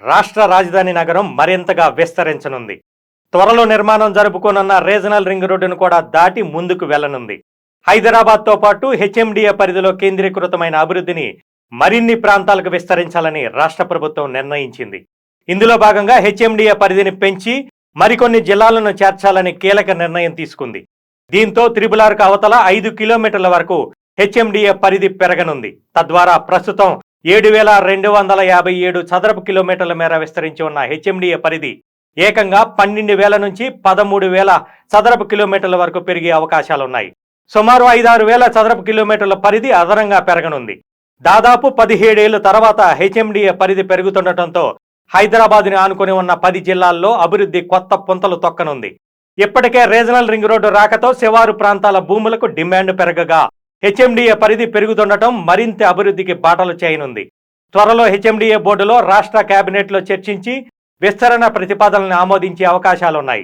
రాష్ట్ర రాజధాని నగరం మరింతగా విస్తరించనుంది. త్వరలో నిర్మాణం జరుపుకోనున్న రీజనల్ రింగ్ రోడ్డును కూడా దాటి ముందుకు వెళ్లనుంది. హైదరాబాద్తో పాటు హెచ్ఎండిఏ పరిధిలో కేంద్రీకృతమైన అభివృద్ధిని మరిన్ని ప్రాంతాలకు విస్తరించాలని రాష్ట్ర ప్రభుత్వం నిర్ణయించింది. ఇందులో భాగంగా హెచ్ఎండిఏ పరిధిని పెంచి మరికొన్ని జిల్లాలను చేర్చాలని కీలక నిర్ణయం తీసుకుంది. దీంతో త్రిబులార్కు అవతల 5 కిలోమీటర్ల వరకు హెచ్ఎండిఏ పరిధి పెరగనుంది. తద్వారా ప్రస్తుతం 7,257 చదరపు కిలోమీటర్ల మేర విస్తరించి ఉన్న హెచ్ఎండిఏ పరిధి ఏకంగా 12,000 నుంచి 13,000 చదరపు కిలోమీటర్ల వరకు పెరిగే అవకాశాలున్నాయి. సుమారు 5-6 చదరపు కిలోమీటర్ల పరిధి అదనంగా పెరగనుంది. దాదాపు 17 ఏళ్ల తర్వాత హెచ్ఎండిఏ పరిధి పెరుగుతుండటంతో హైదరాబాద్ని ఆనుకుని ఉన్న 10 జిల్లాల్లో అభివృద్ధి కొత్త పుంతలు తొక్కనుంది. ఇప్పటికే రీజనల్ రింగ్ రోడ్డు రాకతో శివారు ప్రాంతాల భూములకు డిమాండ్ పెరగగా హెచ్ఎండిఏ పరిధి పెరుగుతుండటం మరింత అభివృద్ధికి బాటలు చేయనుంది. త్వరలో హెచ్ఎండిఏ బోర్డులో రాష్ట్ర కేబినెట్లో చర్చించి విస్తరణ ప్రతిపాదనలను ఆమోదించే అవకాశాలున్నాయి.